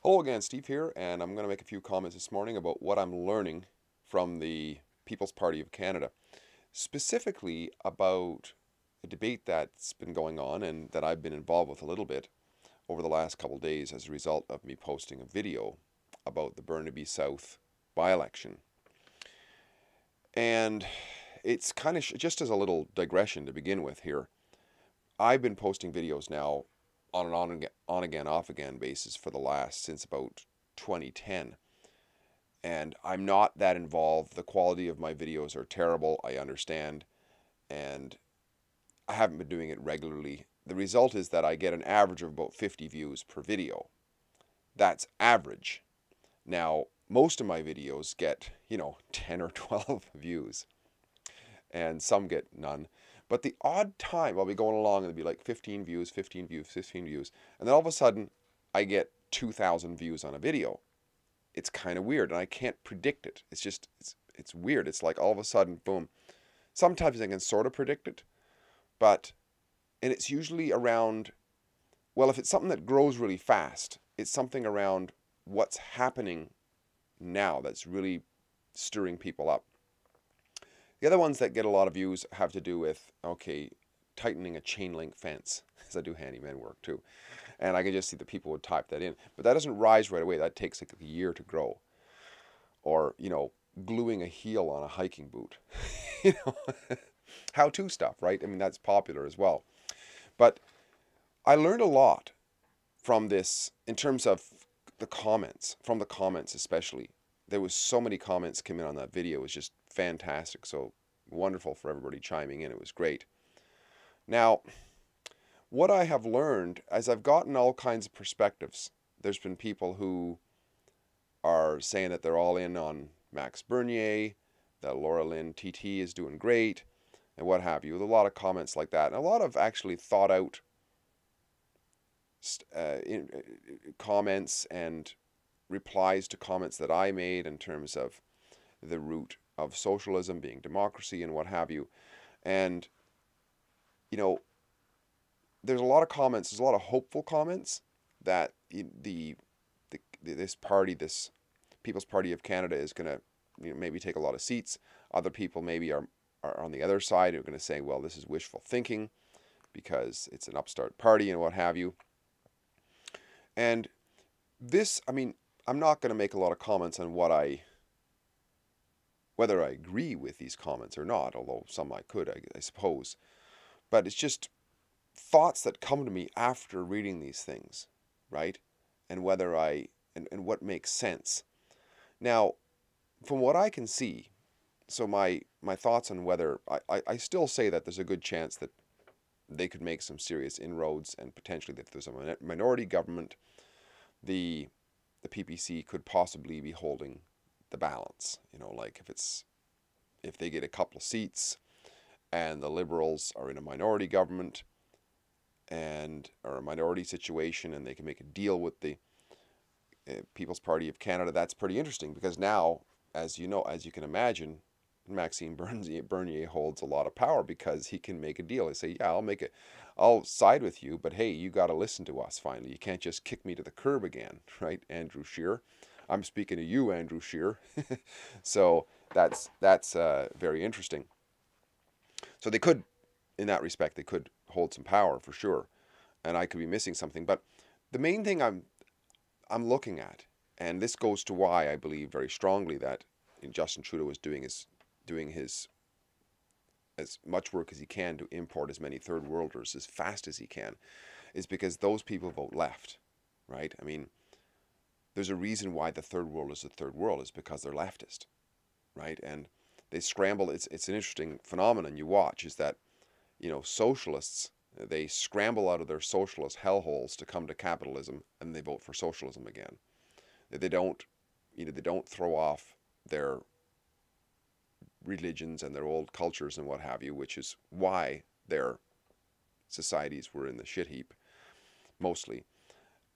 Hello again, Steve here, and I'm going to make a few comments this morning about what I'm learning from the People's Party of Canada, specifically about a debate that's been going on and that I've been involved with a little bit over the last couple of days as a result of me posting a video about the Burnaby South by-election. And it's kind of, just as a little digression to begin with here, I've been posting videos now on an on again, off again basis for the last, since about 2010. And I'm not that involved. The quality of my videos are terrible, I understand, and I haven't been doing it regularly. The result is that I get an average of about 50 views per video. That's average. Now, most of my videos get, 10 or 12 views, and some get none. But the odd time I'll be going along and it'll be like 15 views, 15 views, 15 views, and then all of a sudden I get 2,000 views on a video. It's kind of weird, and I can't predict it. It's weird. It's like all of a sudden, boom. Sometimes I can sort of predict it, and it's usually around, well, if it's something that grows really fast, it's something around what's happening now that's really stirring people up. The other ones that get a lot of views have to do with, okay, tightening a chain link fence, because I do handyman work too. And I can just see that people would type that in. But that doesn't rise right away. That takes like a year to grow. Or, gluing a heel on a hiking boot. you know, how-to stuff, right? I mean, that's popular as well. But I learned a lot from this in terms of the comments, from the comments especially. There was so many comments came in on that video. It was just fantastic. So wonderful for everybody chiming in. It was great. Now, what I have learned as I've gotten all kinds of perspectives, there's been people who are saying that they're all in on Max Bernier, that Laura Lynn TT is doing great, and what have you. With a lot of comments like that, and a lot of actually thought out comments and replies to comments that I made in terms of the root of socialism being democracy and what have you. And, there's a lot of comments, there's a lot of hopeful comments that this party, this People's Party of Canada, is going to maybe take a lot of seats. Other people maybe are on the other side, who are going to say, well, this is wishful thinking because it's an upstart party and what have you. And this, I'm not going to make a lot of comments on whether I agree with these comments or not, although some I could, I suppose. But it's just thoughts that come to me after reading these things, right? And whether and what makes sense. Now, from what I can see, so my thoughts on whether, I still say that there's a good chance that they could make some serious inroads, and potentially if there's a minority government, the PPC could possibly be holding the balance. Like if they get a couple of seats and the Liberals are in a minority government and are a minority situation, and they can make a deal with the People's Party of Canada, that's pretty interesting, because now, as you can imagine, Maxime Bernier holds a lot of power because he can make a deal. He say, yeah, I'll side with you, but hey, you got to listen to us finally. You can't just kick me to the curb again, right, Andrew Scheer? I'm speaking to you, Andrew Scheer. So that's very interesting. So they could, in that respect, they could hold some power for sure, and I could be missing something. But the main thing I'm looking at, and this goes to why I believe very strongly that Justin Trudeau is doing his as much work as he can to import as many third worlders as fast as he can, is because those people vote left, right? There's a reason why the third world is the third world, is because they're leftist, right? And they scramble. It's an interesting phenomenon you watch, is that socialists, they scramble out of their socialist hellholes to come to capitalism, and they vote for socialism again. They don't throw off their religions and their old cultures and what have you, which is why their societies were in the shit heap mostly.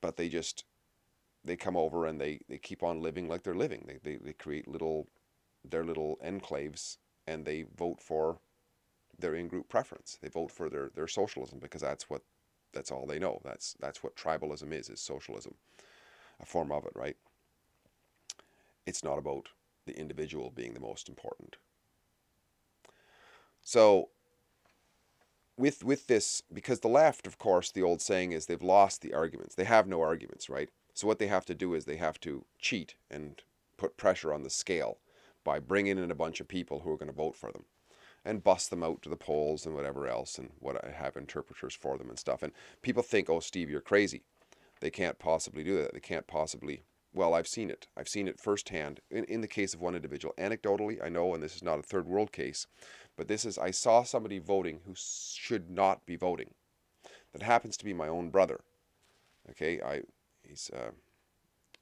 But they come over and they keep on living like they're living. They create their little enclaves, and they vote for their in-group preference. They vote for their socialism because that's all they know. That's what tribalism is socialism. a form of it, right? It's not about the individual being the most important. So with this, because the left, of course, the old saying is they've lost the arguments. They have no arguments, right? So what they have to do is they have to cheat and put pressure on the scale by bringing in a bunch of people who are going to vote for them and bust them out to the polls and whatever else, and what I have interpreters for them and stuff. And people think, oh, Steve, you're crazy. They can't possibly do that. They can't possibly. Well, I've seen it. I've seen it firsthand in the case of one individual. Anecdotally, I know, and this is not a third world case, but this is, I saw somebody voting who should not be voting. That happens to be my own brother. Okay, he's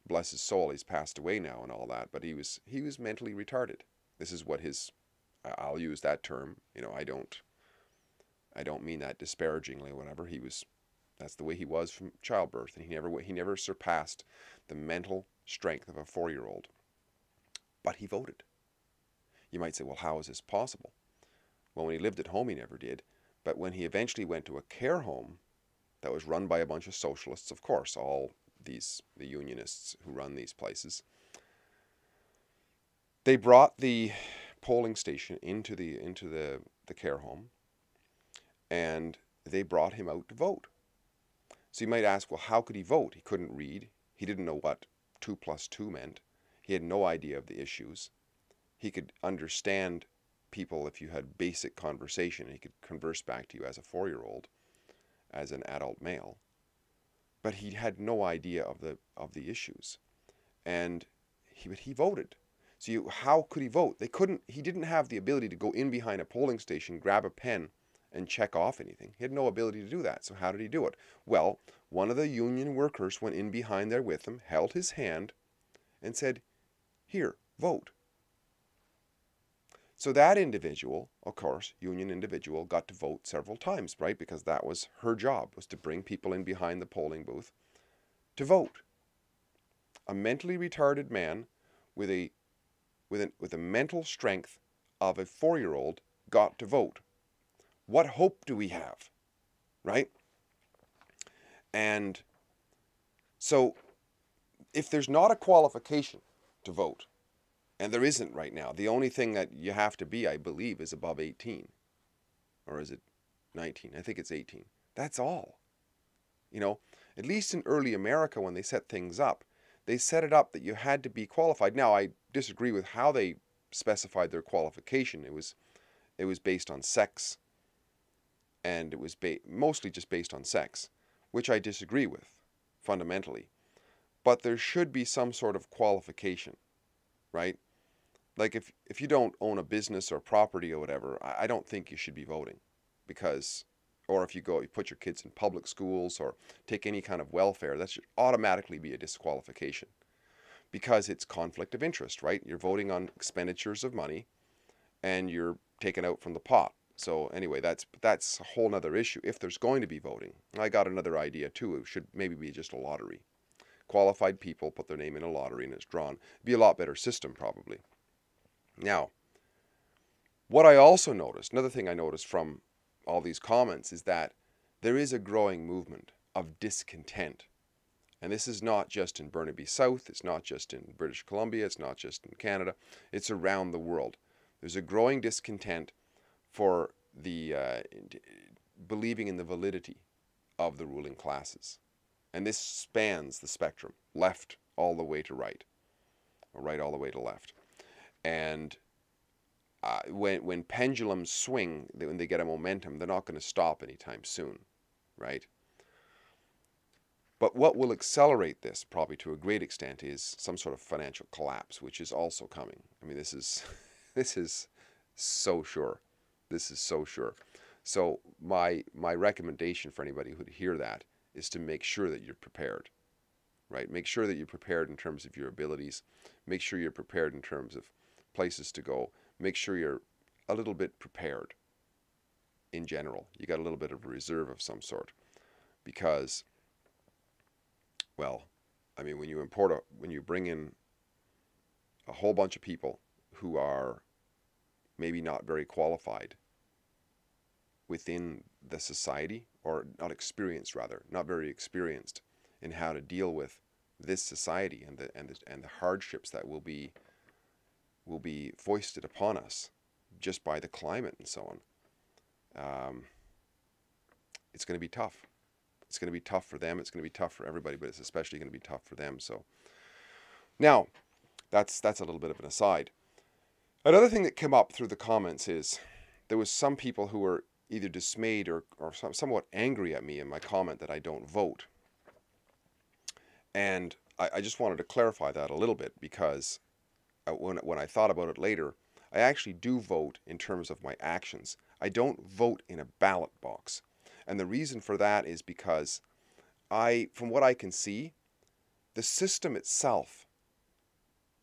bless his soul, he's passed away now and all that, but he was mentally retarded. This is what his, I'll use that term. You know, I don't mean that disparagingly or whatever. That's the way he was from childbirth, and he never surpassed the mental strength of a 4-year-old. But he voted. You might say, well, how is this possible? Well, when he lived at home, he never did. But when he eventually went to a care home that was run by a bunch of socialists, of course, all the unionists who run these places, they brought the polling station into the care home, and they brought him out to vote. So you might ask, well, how could he vote? He couldn't read. He didn't know what 2 + 2 meant. He had no idea of the issues. He could understand people if you had basic conversation. He could converse back to you as a 4-year-old, as an adult male. But he had no idea of the issues. And he voted. So how could he vote? He didn't have the ability to go in behind a polling station, grab a pen, and check off anything. He had no ability to do that. So how did he do it? Well, one of the union workers went in behind there with him, held his hand, and said, "Here, vote." So that individual, of course, union individual, got to vote several times, right? Because that was her job, was to bring people in behind the polling booth to vote. A mentally retarded man with a mental strength of a 4-year-old got to vote. What hope do we have, right? And so if there's not a qualification to vote, and there isn't right now, the only thing that you have to be, I believe, is above 18. Or is it 19? I think it's 18. That's all. You know, at least in early America when they set things up, they set it up that you had to be qualified. Now, I disagree with how they specified their qualification. It was based on sex, and it was mostly just based on sex, which I disagree with fundamentally. But there should be some sort of qualification, right? Like if you don't own a business or property or whatever, I don't think you should be voting, because, or if you put your kids in public schools or take any kind of welfare, that should automatically be a disqualification, because it's conflict of interest, right? You're voting on expenditures of money, and you're taken out from the pot. So anyway, that's a whole nother issue. If there's going to be voting, I got another idea too. It should maybe be just a lottery. Qualified people put their name in a lottery and it's drawn. It'd be a lot better system probably. Now, what I also noticed, another thing I noticed from all these comments, is that there is a growing movement of discontent. And this is not just in Burnaby South, it's not just in British Columbia, it's not just in Canada, it's around the world. There's a growing discontent for the believing in the validity of the ruling classes. And this spans the spectrum, left all the way to right, or right all the way to left. And when pendulums swing, when they get a momentum, they're not going to stop anytime soon, right? But what will accelerate this, probably to a great extent, is some sort of financial collapse, which is also coming. I mean, this is so sure. This is so sure. So my recommendation for anybody who'd hear that is to make sure that you're prepared, right? Make sure that you're prepared in terms of your abilities. Make sure you're prepared in terms of places to go. Make sure you're a little bit prepared in general. You got a little bit of a reserve of some sort, because, well, I mean, when you bring in a whole bunch of people who are maybe not very qualified within the society, or not experienced rather, not very experienced in how to deal with this society and the hardships that will be foisted upon us just by the climate and so on. It's going to be tough. It's going to be tough for them. It's going to be tough for everybody, but it's especially going to be tough for them. So now, that's a little bit of an aside. Another thing that came up through the comments is there was some people who were either dismayed or somewhat angry at me in my comment that I don't vote. And I just wanted to clarify that a little bit, because when I thought about it later, I actually do vote in terms of my actions. I don't vote in a ballot box. And the reason for that is because from what I can see, the system itself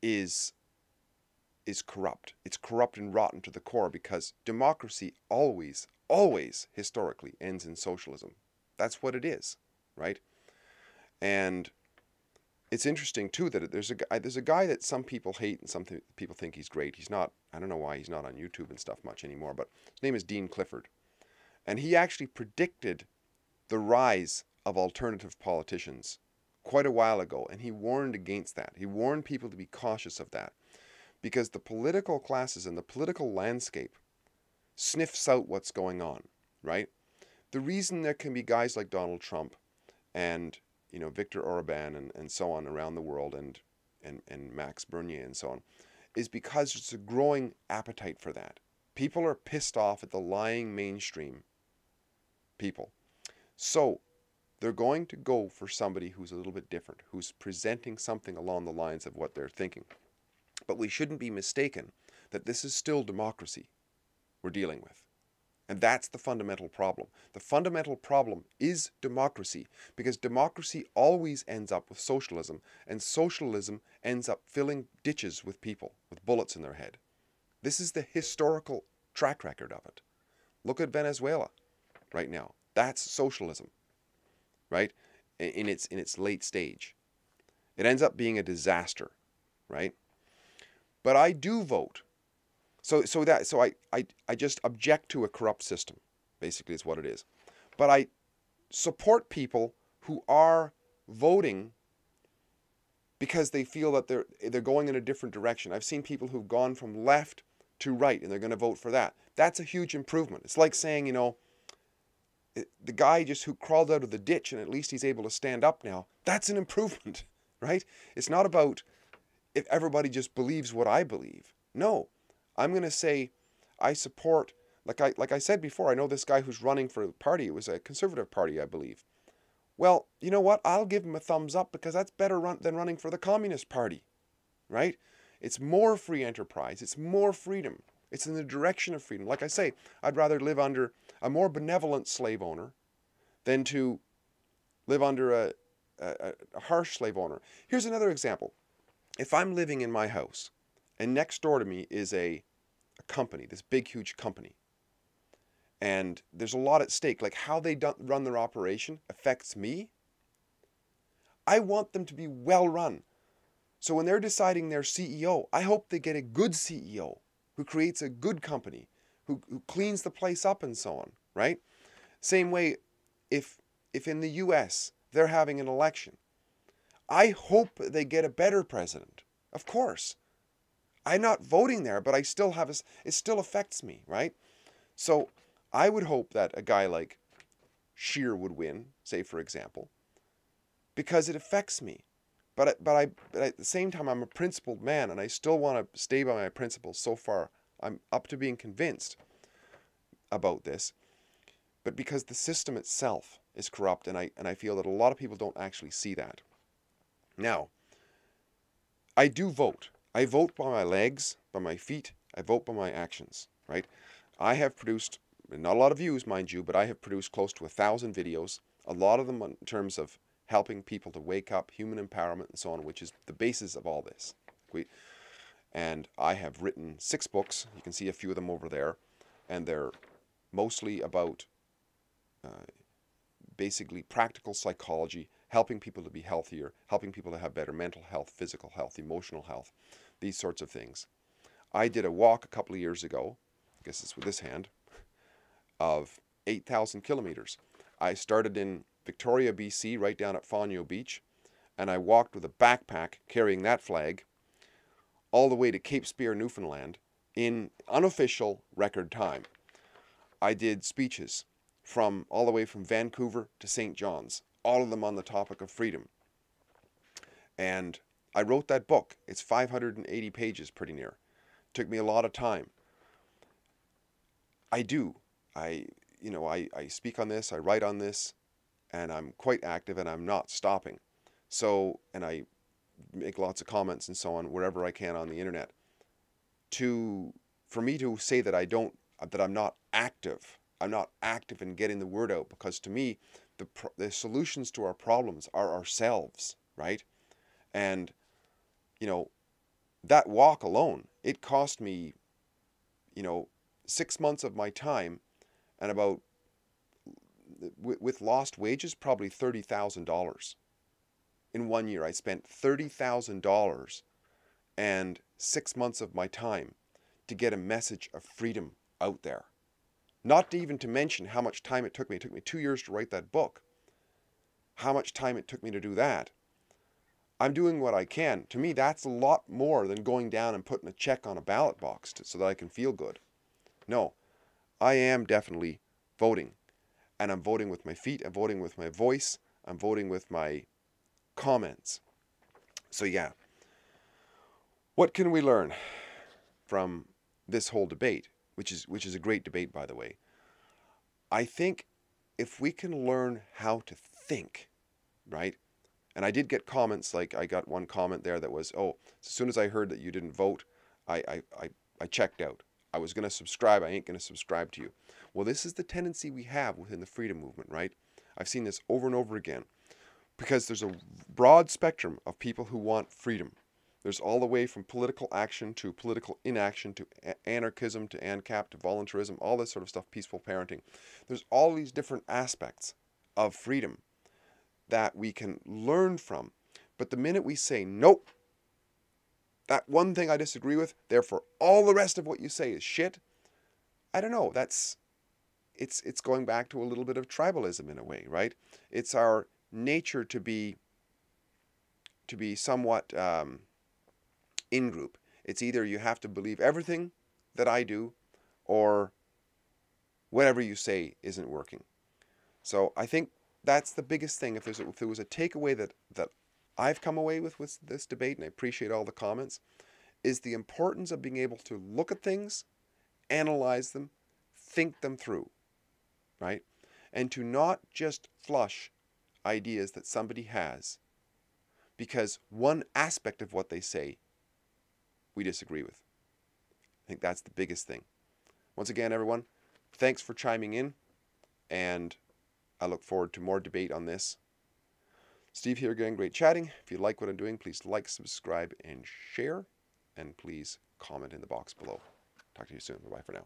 is corrupt. It's corrupt and rotten to the core, because democracy always historically ends in socialism. That's what it is, right? And it's interesting too that there's a guy that some people hate and some people think he's great. He's not. I don't know why he's not on YouTube and stuff much anymore, but his name is Dean Clifford. And he actually predicted the rise of alternative politicians quite a while ago, and he warned against that. He warned people to be cautious of that, because the political classes and the political landscape sniffs out what's going on, right? The reason there can be guys like Donald Trump and Viktor Orban and so on around the world, and Max Bernier and so on, is because there's a growing appetite for that. People are pissed off at the lying mainstream people. So they're going to go for somebody who's a little bit different, who's presenting something along the lines of what they're thinking. But we shouldn't be mistaken that this is still democracy we're dealing with. And that's the fundamental problem. The fundamental problem is democracy, because democracy always ends up with socialism, and socialism ends up filling ditches with people with bullets in their head. This is the historical track record of it. Look at Venezuela right now. That's socialism, right? In its late stage. It ends up being a disaster, right? But I do vote. So I just object to a corrupt system, basically is what it is. But I support people who are voting because they feel that they're going in a different direction. I've seen people who've gone from left to right, and they're going to vote for that. That's a huge improvement. It's like saying, the guy just who crawled out of the ditch and at least he's able to stand up now. That's an improvement, right? It's not about if everybody just believes what I believe. No, I'm going to say I support, like I said before, I know this guy who's running for the party. It was a conservative party, I believe. Well, you know what? I'll give him a thumbs up, because that's better than running for the Communist Party, right? It's more free enterprise. It's more freedom. It's in the direction of freedom. Like I say, I'd rather live under a more benevolent slave owner than to live under a harsh slave owner. Here's another example. If I'm living in my house and next door to me is a company, this big, huge company, and there's a lot at stake, like how they run their operation affects me, I want them to be well run. So when they're deciding their CEO, I hope they get a good CEO who creates a good company, who cleans the place up and so on, right? Same way, if in the US they're having an election, I hope they get a better president. Of course. I'm not voting there, but I still it still affects me, right? So I would hope that a guy like Scheer would win, say for example, because it affects me. But at the same time, I'm a principled man, and I still want to stay by my principles. So far, I'm up to being convinced about this. But because the system itself is corrupt, and I feel that a lot of people don't actually see that. Now, I do vote. I vote by my legs, by my feet. I vote by my actions, right? I have produced, not a lot of views, mind you, but I have produced close to 1,000 videos. A lot of them in terms of helping people to wake up, human empowerment, and so on, which is the basis of all this. And I have written 6 books. You can see a few of them over there. And they're mostly about basically practical psychology, helping people to be healthier, helping people to have better mental health, physical health, emotional health, these sorts of things. I did a walk a couple of years ago, I guess it's with this hand, of 8,000 kilometers. I started in Victoria, BC, right down at Fonyo Beach, and I walked with a backpack carrying that flag all the way to Cape Spear, Newfoundland in unofficial record time. I did speeches from all the way from Vancouver to St. John's, all of them on the topic of freedom. And I wrote that book. It's 580 pages, pretty near. Took me a lot of time. I speak on this, I write on this, and I'm quite active, and I'm not stopping. So, and I make lots of comments and so on wherever I can on the internet. For me to say that I'm not active in getting the word out, because to me, the solutions to our problems are ourselves, right? And, that walk alone, it cost me, 6 months of my time, and about, with lost wages, probably $30,000. In 1 year, I spent $30,000 and 6 months of my time to get a message of freedom out there. Not even to mention how much time it took me. It took me 2 years to write that book. How much time it took me to do that. I'm doing what I can. To me, that's a lot more than going down and putting a check on a ballot box so that I can feel good. No, I am definitely voting. And I'm voting with my feet. I'm voting with my voice. I'm voting with my comments. So yeah, what can we learn from this whole debate, which is a great debate, by the way? I think if we can learn how to think, right? And I did get comments, like I got one comment there that was, oh, as soon as I heard that you didn't vote, I checked out. I was going to subscribe. I ain't going to subscribe to you. Well, this is the tendency we have within the freedom movement, right? I've seen this over and over again, because there's a broad spectrum of people who want freedom. There's all the way from political action to political inaction to anarchism to ANCAP to voluntarism, all this sort of stuff, peaceful parenting. There's all these different aspects of freedom that we can learn from. But the minute we say, nope, that one thing I disagree with, therefore all the rest of what you say is shit, I don't know, it's going back to a little bit of tribalism in a way, right? It's our nature to be somewhat in group. It's either you have to believe everything that I do, or whatever you say isn't working. So I think that's the biggest thing. If there was a takeaway that I've come away with this debate, and I appreciate all the comments, is the importance of being able to look at things, analyze them, think them through, right? And to not just flush ideas that somebody has because one aspect of what they say we disagree with. I think that's the biggest thing. Once again, everyone, thanks for chiming in, and I look forward to more debate on this. Steve here again, great chatting. If you like what I'm doing, please like, subscribe, and share. And please comment in the box below. Talk to you soon. Bye-bye for now.